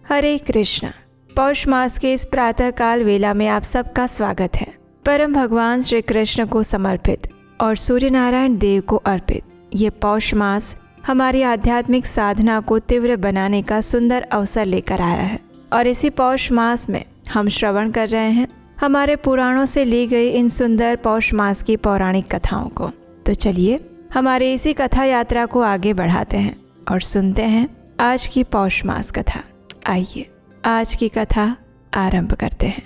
हरे कृष्ण। पौष मास के इस प्रातःकाल वेला में आप सबका स्वागत है। परम भगवान श्री कृष्ण को समर्पित और सूर्य नारायण देव को अर्पित ये पौष मास हमारी आध्यात्मिक साधना को तीव्र बनाने का सुंदर अवसर लेकर आया है। और इसी पौष मास में हम श्रवण कर रहे हैं हमारे पुराणों से ली गई इन सुंदर पौष मास की पौराणिक कथाओं को। तो चलिए हमारी इसी कथा यात्रा को आगे बढ़ाते हैं और सुनते हैं आज की पौष मास कथा। आइए आज की कथा आरंभ करते हैं।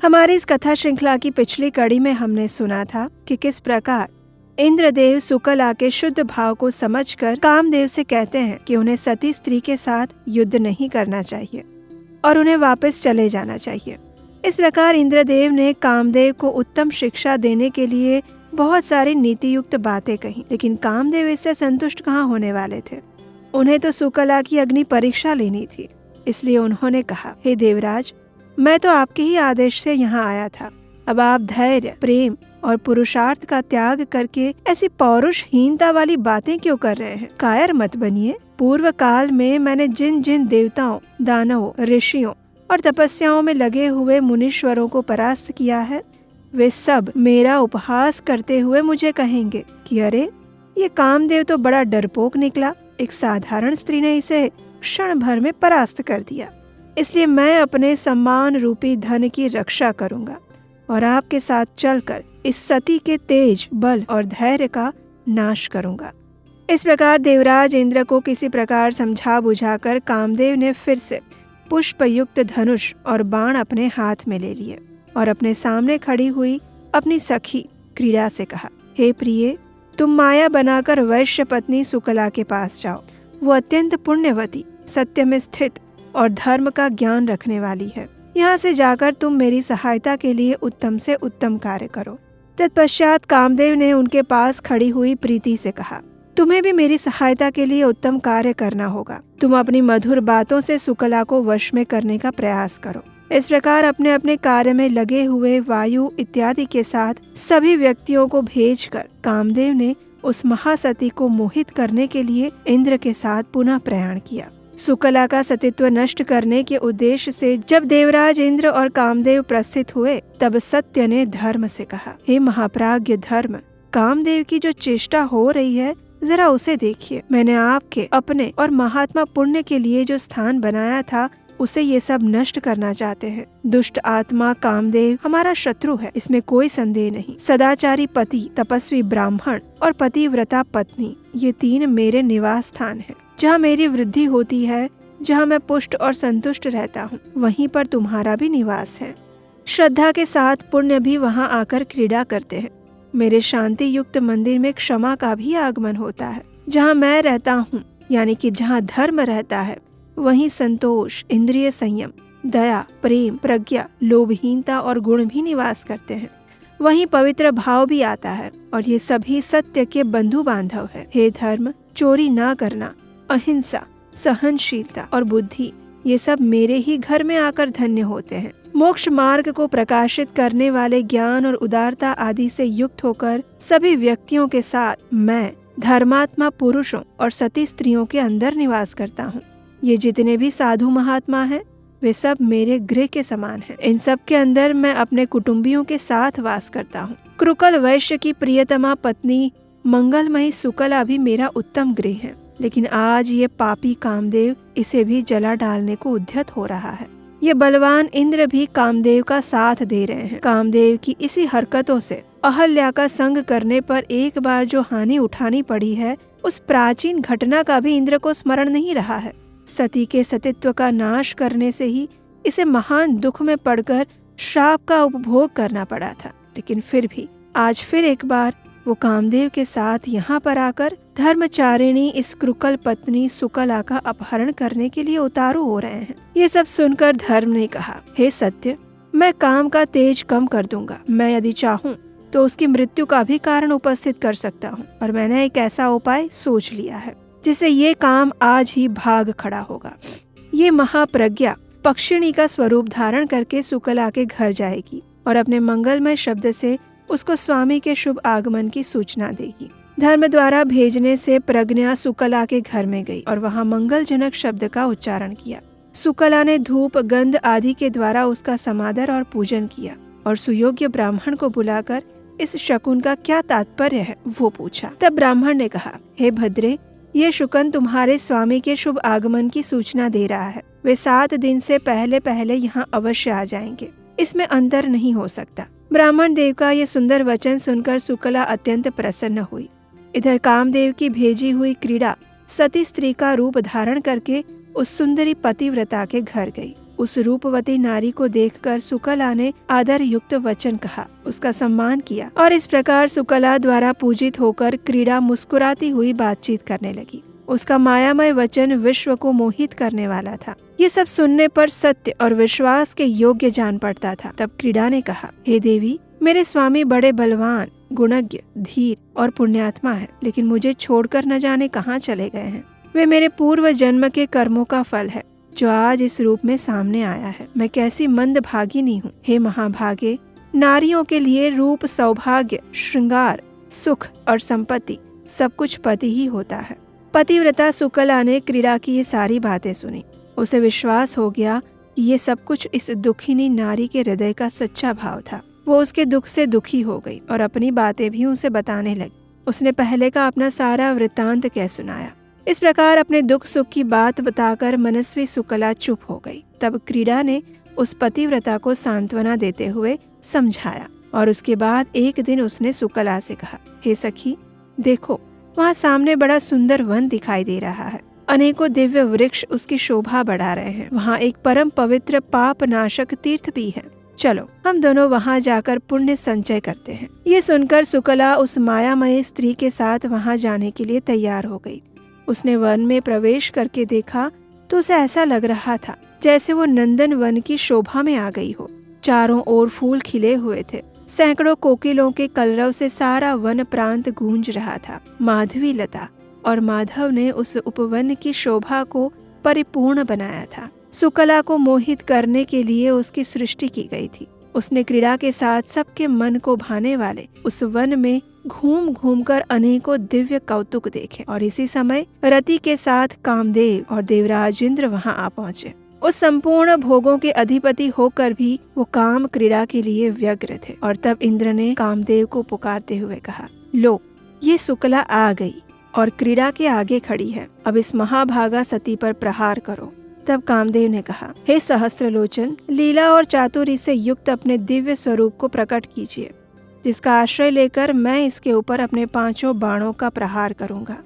हमारी इस कथा श्रृंखला की पिछली कड़ी में हमने सुना था कि किस प्रकार इंद्रदेव सुकला के शुद्ध भाव को समझकर कामदेव से कहते हैं कि उन्हें सती स्त्री के साथ युद्ध नहीं करना चाहिए और उन्हें वापस चले जाना चाहिए। इस प्रकार इंद्रदेव ने कामदेव को उत्तम शिक्षा देने के लिए बहुत सारी नीतियुक्त बातें कही, लेकिन कामदेव इससे संतुष्ट कहाँ होने वाले थे। उन्हें तो सुकला की अग्नि परीक्षा लेनी थी। इसलिए उन्होंने कहा, हे देवराज, मैं तो आपके ही आदेश से यहाँ आया था। अब आप धैर्य, प्रेम और पुरुषार्थ का त्याग करके ऐसी पौरुषहीनता वाली बातें क्यों कर रहे हैं? कायर मत बनिए। पूर्व काल में मैंने जिन जिन देवताओं, दानवों, ऋषियों और तपस्याओं में लगे हुए मुनीश्वरों को परास्त किया है, वे सब मेरा उपहास करते हुए मुझे कहेंगे कि अरे, ये कामदेव तो बड़ा डरपोक निकला। एक साधारण स्त्री ने इसे क्षण भर में परास्त कर दिया। इसलिए मैं अपने सम्मान रूपी धन की रक्षा करूंगा और आपके साथ चलकर इस सती के तेज, बल और धैर्य का नाश करूंगा। इस प्रकार देवराज इंद्र को किसी प्रकार समझा बुझाकर कामदेव ने फिर से पुष्पयुक्त धनुष और बाण अपने हाथ में ले लिए और अपने सामने खड़ी हुई अपनी सखी क्रीड़ा से कहा, हे प्रिय, तुम माया बनाकर वैश्य पत्नी सुकला के पास जाओ। वो अत्यंत पुण्यवती, सत्य में स्थित और धर्म का ज्ञान रखने वाली है। यहाँ से जाकर तुम मेरी सहायता के लिए उत्तम से उत्तम कार्य करो। तत्पश्चात कामदेव ने उनके पास खड़ी हुई प्रीति से कहा, तुम्हें भी मेरी सहायता के लिए उत्तम कार्य करना होगा। तुम अपनी मधुर बातों से सुकला को वश में करने का प्रयास करो। इस प्रकार अपने अपने कार्य में लगे हुए वायु इत्यादि के साथ सभी व्यक्तियों को भेजकर कामदेव ने उस महासती को मोहित करने के लिए इंद्र के साथ पुनः प्रयाण किया। सुकला का सतीत्व नष्ट करने के उद्देश्य से जब देवराज इंद्र और कामदेव प्रस्थित हुए, तब सत्य ने धर्म से कहा, हे महाप्राज्ञ धर्म, कामदेव की जो चेष्टा हो रही है, जरा उसे देखिए। मैंने आपके अपने और महात्मा पुण्य के लिए जो स्थान बनाया था, उसे ये सब नष्ट करना चाहते हैं। दुष्ट आत्मा कामदेव हमारा शत्रु है, इसमें कोई संदेह नहीं। सदाचारी पति, तपस्वी ब्राह्मण और पतिव्रता पत्नी, ये तीन मेरे निवास स्थान है। जहाँ मेरी वृद्धि होती है, जहाँ मैं पुष्ट और संतुष्ट रहता हूँ, वहीं पर तुम्हारा भी निवास है। श्रद्धा के साथ पुण्य भी वहाँ आकर क्रीड़ा करते हैं। मेरे शांति युक्त मंदिर में क्षमा का भी आगमन होता है। जहाँ मैं रहता हूँ, यानी कि जहाँ धर्म रहता है, वहीं संतोष, इंद्रिय संयम, दया, प्रेम, प्रज्ञा, लोभहीनता और गुण भी निवास करते हैं। वहीं पवित्र भाव भी आता है और ये सभी सत्य के बंधु बांधव है। हे धर्म, चोरी ना करना, अहिंसा, सहनशीलता और बुद्धि, ये सब मेरे ही घर में आकर धन्य होते हैं। मोक्ष मार्ग को प्रकाशित करने वाले ज्ञान और उदारता आदि से युक्त होकर सभी व्यक्तियों के साथ मैं धर्मात्मा पुरुषों और सती स्त्रियों के अंदर निवास करता हूँ। ये जितने भी साधु महात्मा हैं, वे सब मेरे गृह के समान हैं। इन सब के अंदर मैं अपने कुटुंबियों के साथ वास करता हूँ। क्रुकल वैश्य की प्रियतमा पत्नी मंगलमयी सुकला भी मेरा उत्तम गृह है, लेकिन आज ये पापी कामदेव इसे भी जला डालने को उद्यत हो रहा है। ये बलवान इंद्र भी कामदेव का साथ दे रहे हैं। कामदेव की इसी हरकतों से अहल्या का संग करने पर एक बार जो हानि उठानी पड़ी है, उस प्राचीन घटना का भी इंद्र को स्मरण नहीं रहा है। सती के सतीत्व का नाश करने से ही इसे महान दुख में पड़कर श्राप का उपभोग करना पड़ा था। लेकिन फिर भी आज फिर एक बार वो कामदेव के साथ यहाँ पर आकर धर्मचारिणी इस क्रुकल पत्नी सुकला का अपहरण करने के लिए उतारू हो रहे हैं। ये सब सुनकर धर्म ने कहा, हे सत्य, मैं काम का तेज कम कर दूंगा। मैं यदि चाहूँ तो उसकी मृत्यु का भी कारण उपस्थित कर सकता हूँ और मैंने एक ऐसा उपाय सोच लिया है जिससे ये काम आज ही भाग खड़ा होगा। ये महाप्रज्ञा पक्षिणी का स्वरूप धारण करके सुकला के घर जाएगी और अपने मंगलमय शब्द से उसको स्वामी के शुभ आगमन की सूचना देगी। धर्म द्वारा भेजने से प्रज्ञा सुकला के घर में गई और वहाँ मंगलजनक शब्द का उच्चारण किया। सुकला ने धूप गंध आदि के द्वारा उसका समादर और पूजन किया और सुयोग्य ब्राह्मण को बुलाकर इस शकुन का क्या तात्पर्य है वो पूछा। तब ब्राह्मण ने कहा, हे भद्रे, ये शकुन तुम्हारे स्वामी के शुभ आगमन की सूचना दे रहा है। वे 7 दिन से पहले पहले यहाँ अवश्य आ जाएंगे, इसमें अंतर नहीं हो सकता। ब्राह्मण देव का ये सुंदर वचन सुनकर सुकला अत्यंत प्रसन्न हुई। इधर कामदेव की भेजी हुई क्रीड़ा सती स्त्री का रूप धारण करके उस सुंदरी पतिव्रता के घर गई। उस रूपवती नारी को देखकर सुकला ने आदर युक्त वचन कहा, उसका सम्मान किया और इस प्रकार सुकला द्वारा पूजित होकर क्रीड़ा मुस्कुराती हुई बातचीत करने लगी। उसका मायामय वचन विश्व को मोहित करने वाला था। ये सब सुनने पर सत्य और विश्वास के योग्य जान पड़ता था। तब क्रीड़ा ने कहा, हे देवी, मेरे स्वामी बड़े बलवान, गुणज्ञ, धीर और पुण्यात्मा है, लेकिन मुझे छोड़कर न जाने कहाँ चले गए हैं। वे मेरे पूर्व जन्म के कर्मों का फल है जो आज इस रूप में सामने आया है। मैं कैसी मंद भागिनी हूँ। हे महाभागे, नारियों के लिए रूप, सौभाग्य, श्रृंगार, सुख और संपत्ति सब कुछ पति ही होता है। पतिव्रता सुकला ने क्रीड़ा की ये सारी बातें सुनी। उसे विश्वास हो गया कि ये सब कुछ इस दुखिनी नारी के हृदय का सच्चा भाव था। वो उसके दुख से दुखी हो गई और अपनी बातें भी उसे बताने लगी। उसने पहले का अपना सारा वृत्तांत कह सुनाया। इस प्रकार अपने दुख सुख की बात बताकर मनस्वी सुकला चुप हो गई। तब क्रीड़ा ने उस पतिव्रता को सांत्वना देते हुए समझाया और उसके बाद एक दिन उसने सुकला से कहा, हे सखी, देखो, वहाँ सामने बड़ा सुंदर वन दिखाई दे रहा है। अनेकों दिव्य वृक्ष उसकी शोभा बढ़ा रहे हैं। वहाँ एक परम पवित्र पाप नाशक तीर्थ भी है। चलो, हम दोनों वहाँ जाकर पुण्य संचय करते हैं। ये सुनकर सुकला उस मायामय स्त्री के साथ वहाँ जाने के लिए तैयार हो गई। उसने वन में प्रवेश करके देखा तो उसे ऐसा लग रहा था जैसे वो नंदन वन की शोभा में आ गई हो। चारों ओर फूल खिले हुए थे। सैकड़ों कोकिलों के कलरव से सारा वन प्रांत गूंज रहा था। माधवी लता और माधव ने उस उपवन की शोभा को परिपूर्ण बनाया था। सुकला को मोहित करने के लिए उसकी सृष्टि की गई थी। उसने क्रीड़ा के साथ सबके मन को भाने वाले उस वन में घूम घूम कर अनेकों दिव्य कौतुक देखे और इसी समय रति के साथ कामदेव और देवराज इंद्र वहाँ आ पहुँचे। उस संपूर्ण भोगों के अधिपति होकर भी वो काम क्रीड़ा के लिए व्यग्र थे। और तब इंद्र ने कामदेव को पुकारते हुए कहा, लो, ये सुकला आ गई और क्रीड़ा के आगे खड़ी है। अब इस महाभागा सती पर प्रहार करो। तब कामदेव ने कहा, हे सहस्त्रलोचन, लीला और चातुरी से युक्त अपने दिव्य स्वरूप को प्रकट कीजिए, जिसका आश्रय लेकर मैं इसके ऊपर अपने 5 बाणों का प्रहार करूंगा।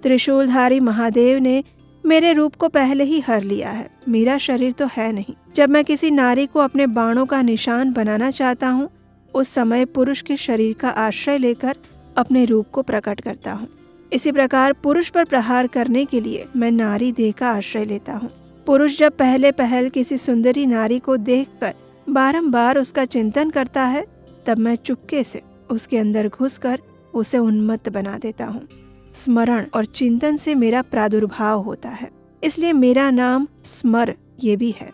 त्रिशूलधारी महादेव ने मेरे रूप को पहले ही हर लिया है। मेरा शरीर तो है नहीं। जब मैं किसी नारी को अपने बाणों का निशान बनाना चाहता हूँ, उस समय पुरुष के शरीर का आश्रय लेकर अपने रूप को प्रकट करता हूँ। इसी प्रकार पुरुष पर प्रहार करने के लिए मैं नारी देह का आश्रय लेता हूँ। पुरुष जब पहले पहल किसी सुंदरी नारी को देखकर बारंबार उसका चिंतन करता है, तब मैं चुपके से उसके अंदर घुसकर उसे उन्मत्त बना देता हूँ। स्मरण और चिंतन से मेरा प्रादुर्भाव होता है, इसलिए मेरा नाम स्मर ये भी है।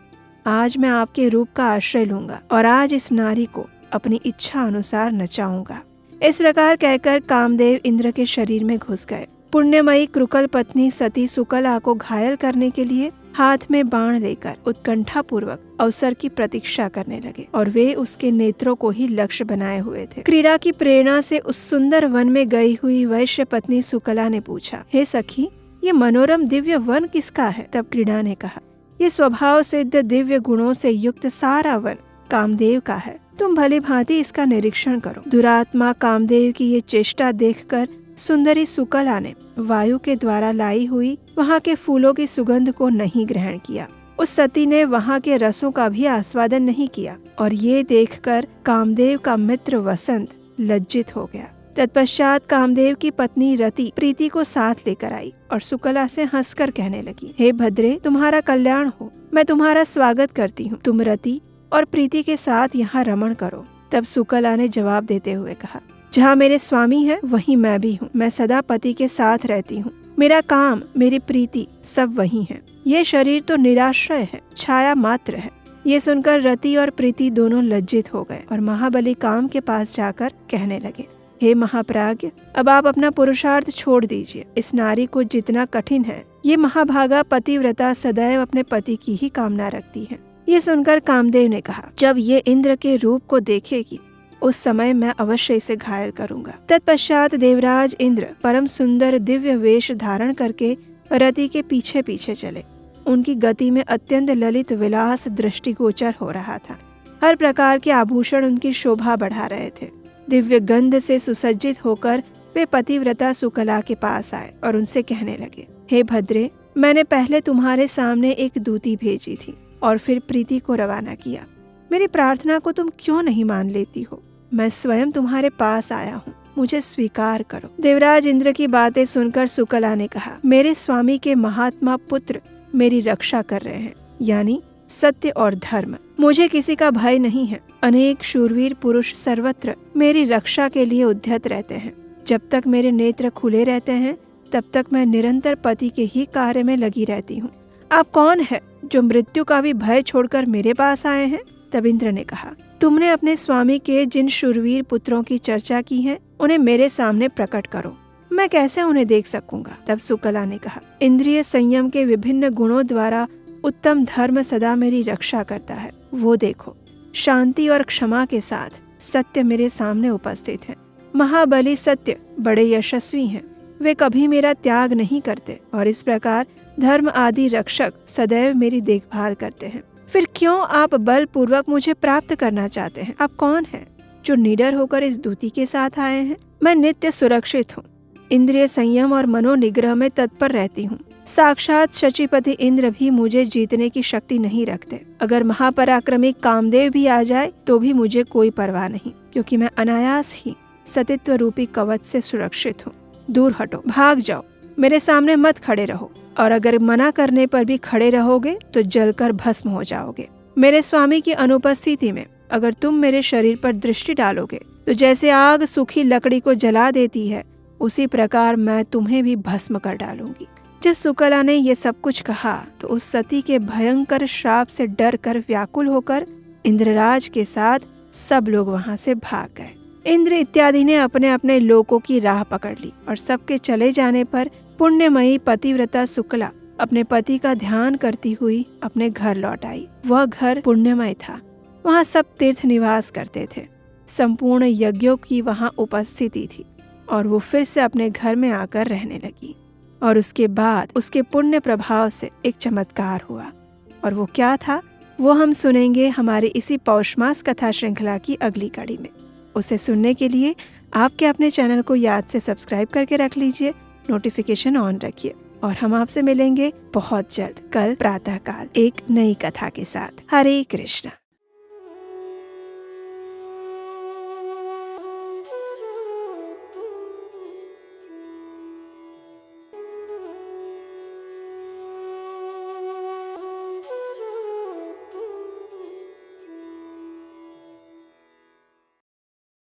आज मैं आपके रूप का आश्रय लूंगा और आज इस नारी को अपनी इच्छा अनुसार नचाऊंगा। इस प्रकार कहकर कामदेव इंद्र के शरीर में घुस गए। पुण्यमयी कृकल पत्नी सती सुकला को घायल करने के लिए हाथ में बाण लेकर उत्कंठा पूर्वक अवसर की प्रतीक्षा करने लगे और वे उसके नेत्रों को ही लक्ष्य बनाए हुए थे। क्रीड़ा की प्रेरणा से उस सुंदर वन में गई हुई वैश्य पत्नी सुकला ने पूछा, हे सखी, ये मनोरम दिव्य वन किसका है? तब क्रीड़ा ने कहा, ये स्वभाव सिद्ध दिव्य गुणों से युक्त सारा वन कामदेव का है। तुम भली भांति इसका निरीक्षण करो। दुरात्मा कामदेव की ये चेष्टा देखकर सुंदरी सुकला ने वायु के द्वारा लाई हुई वहाँ के फूलों की सुगंध को नहीं ग्रहण किया। उस सती ने वहाँ के रसों का भी आस्वादन नहीं किया और ये देखकर कामदेव का मित्र वसंत लज्जित हो गया। तत्पश्चात कामदेव की पत्नी रति प्रीति को साथ लेकर आई और सुकला से हंसकर कहने लगी, हे भद्रे, तुम्हारा कल्याण हो। मैं तुम्हारा स्वागत करती हूँ। तुम रति और प्रीति के साथ यहाँ रमण करो। तब सुकला ने जवाब देते हुए कहा, जहाँ मेरे स्वामी है वहीं मैं भी हूँ। मैं सदा पति के साथ रहती हूँ। मेरा काम, मेरी प्रीति सब वही है। ये शरीर तो निराश्रय है, छाया मात्र है। ये सुनकर रति और प्रीति दोनों लज्जित हो गए और महाबली काम के पास जाकर कहने लगे, हे महाप्राज्ञ, अब आप अपना पुरुषार्थ छोड़ दीजिए। इस नारी को जितना कठिन है, ये महाभागा पतिव्रता सदैव अपने पति की ही कामना रखती है। ये सुनकर कामदेव ने कहा, जब ये इंद्र के रूप को देखेगी उस समय मैं अवश्य इसे घायल करूंगा। तत्पश्चात देवराज इंद्र परम सुंदर दिव्य वेश धारण करके रति के पीछे पीछे चले। उनकी गति में अत्यंत ललित विलास दृष्टिगोचर हो रहा था। हर प्रकार के आभूषण उनकी शोभा बढ़ा रहे थे। दिव्य गंध से सुसज्जित होकर वे पतिव्रता सुकला के पास आए और उनसे कहने लगे, हे भद्रे, मैंने पहले तुम्हारे सामने एक दूती भेजी थी और फिर प्रीति को रवाना किया। मेरी प्रार्थना को तुम क्यों नहीं मान लेती हो? मैं स्वयं तुम्हारे पास आया हूँ, मुझे स्वीकार करो। देवराज इंद्र की बातें सुनकर सुकला ने कहा, मेरे स्वामी के महात्मा पुत्र मेरी रक्षा कर रहे हैं, यानी सत्य और धर्म। मुझे किसी का भय नहीं है। अनेक शूरवीर पुरुष सर्वत्र मेरी रक्षा के लिए उद्यत रहते हैं। जब तक मेरे नेत्र खुले रहते हैं तब तक मैं निरंतर पति के ही कार्य में लगी रहती हूँ। आप कौन है जो मृत्यु का भी भय छोड़कर मेरे पास आए हैं? तब इंद्र ने कहा, तुमने अपने स्वामी के जिन शूरवीर पुत्रों की चर्चा की है उन्हें मेरे सामने प्रकट करो, मैं कैसे उन्हें देख सकूंगा? तब सुकला ने कहा, इंद्रिय संयम के विभिन्न गुणों द्वारा उत्तम धर्म सदा मेरी रक्षा करता है। वो देखो, शांति और क्षमा के साथ सत्य मेरे सामने उपस्थित है। महाबली सत्य बड़े यशस्वी हैं, वे कभी मेरा त्याग नहीं करते और इस प्रकार धर्म आदि रक्षक सदैव मेरी देखभाल करते हैं। फिर क्यों आप बलपूर्वक मुझे प्राप्त करना चाहते हैं? आप कौन हैं जो निडर होकर इस दूती के साथ आए हैं? मैं नित्य सुरक्षित हूँ, इंद्रिय संयम और मनोनिग्रह में तत्पर रहती हूँ। साक्षात शचीपति इंद्र भी मुझे जीतने की शक्ति नहीं रखते। अगर महापराक्रमी कामदेव भी आ जाए तो भी मुझे कोई परवाह नहीं, क्योंकि मैं अनायास ही सतित्व रूपी कवच से सुरक्षित हूँ। दूर हटो, भाग जाओ, मेरे सामने मत खड़े रहो, और अगर मना करने पर भी खड़े रहोगे तो जलकर भस्म हो जाओगे। मेरे स्वामी की अनुपस्थिति में अगर तुम मेरे शरीर पर दृष्टि डालोगे तो जैसे आग सूखी लकड़ी को जला देती है, उसी प्रकार मैं तुम्हें भी भस्म कर डालूंगी। जब सुकला ने ये सब कुछ कहा तो उस सती के भयंकर श्राप से डर कर व्याकुल होकर इंद्रराज के साथ सब लोग वहां से भाग गए। इंद्र इत्यादि ने अपने अपने लोकों की राह पकड़ ली और सबके चले जाने पर पुण्यमयी पतिव्रता सुकला अपने पति का ध्यान करती हुई अपने घर लौट आई। वह घर पुण्यमय था, वहाँ सब तीर्थ निवास करते थे, संपूर्ण यज्ञों की वहाँ उपस्थिति थी और वो फिर से अपने घर में आकर रहने लगी। और उसके बाद उसके पुण्य प्रभाव से एक चमत्कार हुआ, और वो क्या था वो हम सुनेंगे हमारी इसी पौष मास कथा श्रृंखला की अगली कड़ी में। उसे सुनने के लिए आपके अपने चैनल को याद से सब्सक्राइब करके रख लीजिए, नोटिफिकेशन ऑन रखिए, और हम आपसे मिलेंगे बहुत जल्द कल प्रातः काल एक नई कथा के साथ। हरे कृष्णा।